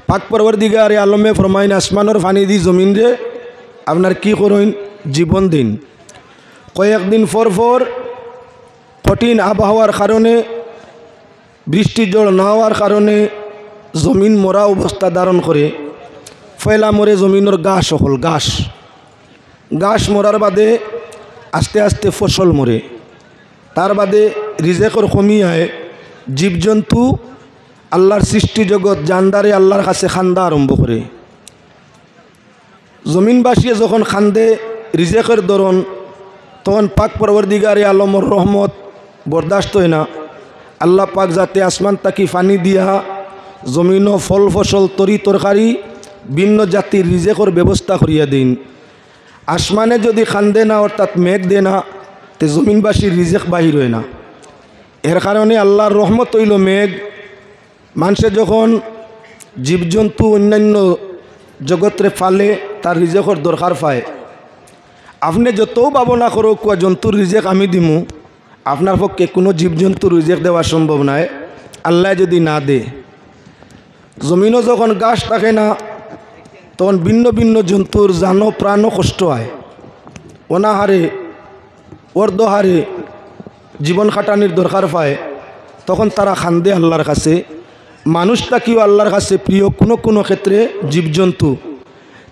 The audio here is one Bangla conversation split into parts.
পাক পরবর্তীগারে আলমে ফরমাইন আসমানের পানি দি জমিন রে আপনার কি করইন জীবন দিন। কয়েকদিন পর পর কঠিন আবহাওয়ার কারণে বৃষ্টি জল না হওয়ার কারণে জমিন মরা অবস্থা ধারণ করে ফয়লা মরে জমিনের ঘাস সকল ঘাস মরার বাদে আস্তে আস্তে ফসল মরে, তার বাদে রিজেকর কমি আয়, জীবজন্তু আল্লাহর সৃষ্টি জগৎ জানদারে আল্লাহর কাছে খান্দা আরম্ভ করে। জমিনবাসী যখন খান্দে রিজেকের দরন, তখন পাক পরবর্তীগারে আলমর রহমত বরদাস্ত হয় না। আল্লাহ পাক যাতে আসমান তাকি পানি দিয়া জমিনও ফল ফসল তরি তরকারি ভিন্ন জাতির রিজেকর ব্যবস্থা করিয়া দিন। আসমানে যদি খান্দে না অর্থাৎ মেঘ দে না, তে জমিনবাসীর রিজেক বাহির হয় না। এর কারণে আল্লাহর রহমত হইল মেঘ। মানুষে যখন জীবজন্তু অন্যান্য জগৎরে ফালে তার রিজেকর দরকার পায়। আপনি যত ভাবনা করো কুয়া জন্তুর রিজেক আমি দিমু, আপনার পক্ষে কোনো জীবজন্তুর রিজেক দেওয়া সম্ভব নয় আল্লাহ যদি না দে। জমিনও যখন গাছ থাকে না, তখন ভিন্ন ভিন্ন জন্তুর জান প্রাণ কষ্ট হয়। অনাহারে অর্ধহারে জীবন খাটানির দরকার পায়, তখন তারা খান্দে আল্লাহর কাছে। মানুষটা কিও আল্লাহর কাছে প্রিয় কোনো কোনো ক্ষেত্রে জীবজন্তু।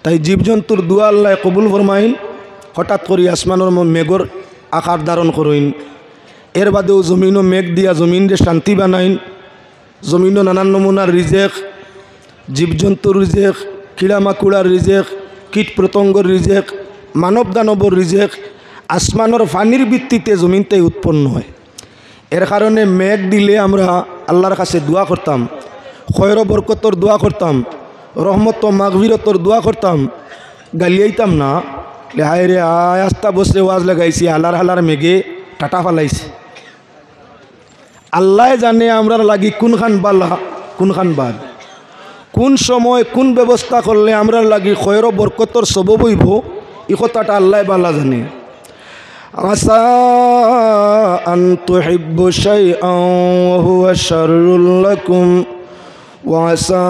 তাই জীবজন্তুর দুয়া আল্লাহ কবুল ফরমাইন। হঠাৎ করে আসমানের মেঘর আকার ধারণ করইন। এর বাদেও জমিনও মেঘ দিয়া জমিনরে শান্তি বানাইন। জমিনও নানান নমুনার রিজেক, জীবজন্তুর রিজেক, কিড়ামাকুড়ার রিজেক, কীট পতঙ্গর রিজেক, মানব দানবর রিজেক আসমানের পানির ভিত্তিতে জমিনতে উৎপন্ন হয়। এর কারণে মেঘ দিলে আমরা আল্লাহর কাছে দোয়া করতাম, খয়র বরকতর দোয়া করতাম, রহমত মাগফিরতর দোয়া করতাম, গালিয়াইতাম না। হায় রে আয় আস্তা বসে ওয়াজ লাগাইছি, হালার হালার মেঘে টাটা ফালাইছে। আল্লাহ জানে আমরার লাগি কোনখান বালা কোনখান বাদ, কোন সময় কোন ব্যবস্থা করলে আমরার লাগি খয়র বরকতর সবব হইব, এই কথাটা আল্লাহ বালা জানে। আসা আন তুহিব্বু শাইআন ওয়া হুয়া শাররুল লাকুম ওয়া আসা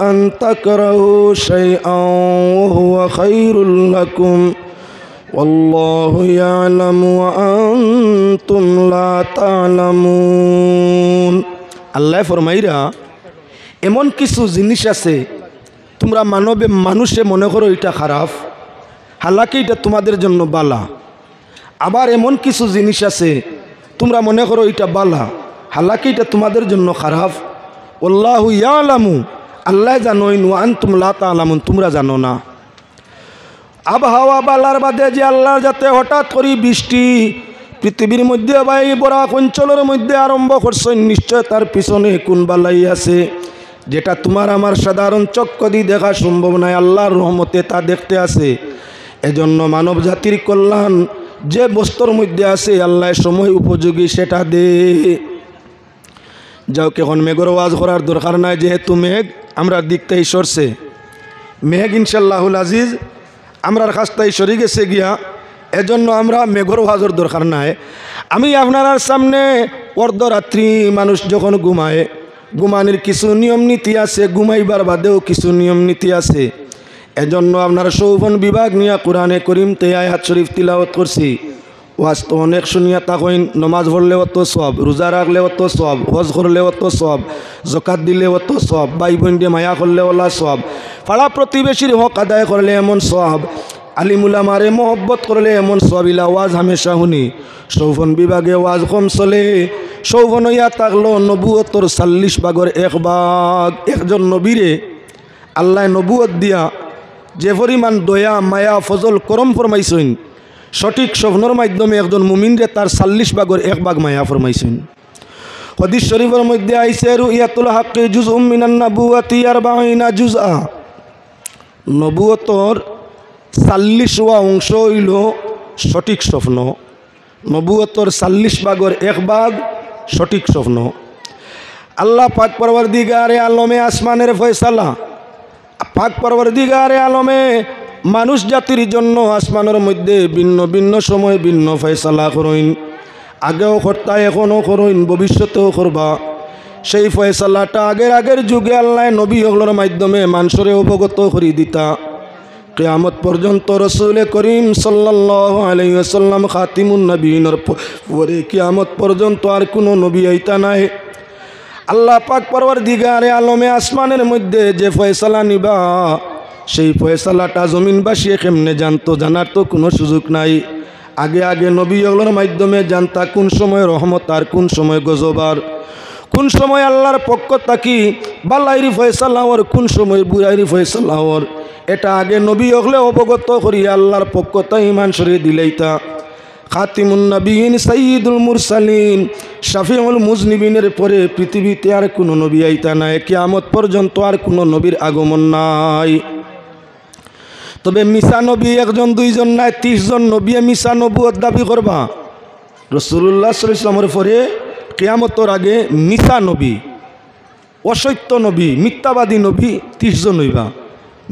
আন তাকরাহু শাইআন ওয়া হুয়া খায়রুল লাকুম ওয়াল্লাহু ইয়ালামু ওয়া আনতুম লা তা'লামুন। আল্লাহ ফরমাইরা এমন কিছু জিনিস আছে তোমরা মানুষে মনে করো এটা খারাপ, হালাকি এটা তোমাদের জন্য বালা। আবার এমন কিছু জিনিস আছে তোমরা মনে করো এটা বালা, হালাকি এটা তোমাদের জন্য খারাপ। আল্লাহু ইয়ালামু, আল্লাহ জানোইন, ওয়া আনতুম লা তা'লামুন, তোমরা জানো না। আবহাওয়া বালার বাদে যে আল্লাহ যাতে হঠাৎ করে বৃষ্টি পৃথিবীর মধ্যে বা এই বরাক অঞ্চলের মধ্যে আরম্ভ করছেন, নিশ্চয় তার পিছনে কোন বালাই আছে যেটা তোমার আমার সাধারণ চক্ষু দিয়ে দেখা সম্ভব নয়। আল্লাহর রহমতে তা দেখতে আছে। এজন্য মানব জাতির কল্যাণ যে বস্তুর মধ্যে আছে আল্লাহ সময় উপযোগী সেটা দে। যাও এখন মেঘর ওয়াজ করার দরকার নাই, যেহেতু মেঘ আমরা দিকটাই সরছে। মেঘ ইনশাল্লাহুল আজিজ আমরার কাছটাই সরে গেছে গিয়া, এজন্য আমরা মেঘর ওয়াজের দরকার নাই। আমি আপনার সামনে অর্ধরাত্রি মানুষ যখন ঘুমায়, ঘুমানির কিছু নিয়ম নীতি আছে, ঘুমাইবার বাদেও কিছু নিয়ম নীতি আছে। এজন্য আপনার শোভন বিভাগ নিয়ে কোরআনে করিম তে আয়াত শরীফ তিলাওয়াত করছি। ওয়াজ তো অনেক শুনিয়া তাকইন, নমাজ পড়লেও তো সব, রোজা রাখলেও তো সব, হজ করলেও তো সব, জকাত দিলেও তো সব, ভাই বোন দিয়ে মায়া করলেও সব, পাড়া প্রতিবেশীর হক আদায় করলে এমন সব, আলিমুলামারে মহব্বত করলে এমন সব। ইলা ওয়াজ হামেশা শুনি। শৌভন বিভাগে ওয়াজ কম চলে, শৌভন হইয়া থাকলো নবুয়তর 40 ভাগের 1 ভাগ। একজন নবীরে আল্লাহ নবুয়ত দিয়া যে পরিমাণ দয়া মায়া ফজল করম ফরমাইছেন, সঠিক স্বপ্নর মাধ্যমে একজন মুমিনরে তার 40 ভাগের 1 ভাগ মায়া ফরমাইছেন। হাদিস শরীফের মধ্যে আইছে রুইয়াতুল হাক্কি জুজউম মিনান নবুওয়াতি 40 জুজআ। নবুয়তর 40ওয়া অংশ হইল সঠিক স্বপ্ন। নবুয়তর 40 ভাগের 1 ভাগ সঠিক স্বপ্ন। আল্লাহ পাক পরওয়ারদিগারে আলমে আসমানের ফয়সালা, পাক পরওয়ারদিগারে আলমে মানুষ জাতির জন্য আসমানের মধ্যে ভিন্ন ভিন্ন সময় ভিন্ন ফয়সালা করইন। আগেও কর্তা এখনও করইন, ভবিষ্যতেও করবা। সেই ফয়সালাটা আগের যুগে আল্লাহ নবী হগলোর মাধ্যমে মানুষরে অবগত করে দিতা। কিয়ামত পর্যন্ত রসুল করিম সাল্লাল্লাহু আলাইহি ওয়াসাল্লাম খাতিমুন নবীনের পরে কিয়ামত পর্যন্ত আর কোনো নবী আইতা নাই। আল্লাহ পাক পরওয়ারদিগারে আলমে আসমানের মধ্যে যে ফয়সালা নিবা সেই ফয়সালাটা জমিনবাসী কেমনে জানতো, জানার তো কোনো সুযোগ নাই। আগে নবী হগলোর মাধ্যমে জানতা কোন সময় রহমত আর কোন সময় গজবার, কোন সময় আল্লাহর পক্ষ থাকি বালাইরি ফয়সালা ওর, কোন সময় বুড়াইরি ফয়সালা ওর। এটা আগে নবী হগলে অবগত করিয়া আল্লাহর পক্ষ তা ইমান সরিয়ে দিলেইতা। খাতিমুন নবীন সাইয়্যিদুল মুরসালিন শাফিউল মুজনিবিনের পরে পৃথিবীতে আর কোনো নবী আইতা নাই। কিয়ামত পর্যন্ত আর কোনো নবীর আগমন নাই। তবে মিশা নবী একজন দুইজন নাই, 30 জন নবী মিশা নবুয়ত দাবি করবা। রাসূলুল্লাহ সাল্লাল্লাহু আলাইহি ওয়াসাল্লামের পরে কিয়ামতের আগে মিশা নবী, অসত্য নবী, মিথ্যাবাদী নবী 30 জন হইবা।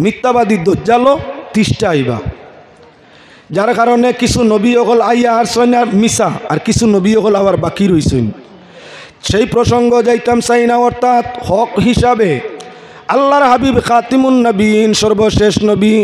মিথ্যাবাদী দজ্জালও 30টা আইবা। যার কারণে কিছু নবী হল আইয়া আসছেন আর মিশা, আর কিছু নবী হল আবার বাকি রইছেন। সেই প্রসঙ্গ যাইতাম চাই না। অর্থাৎ হক হিসাবে আল্লাহর হাবিব খাতিমুন নবীন সর্বশেষ নবী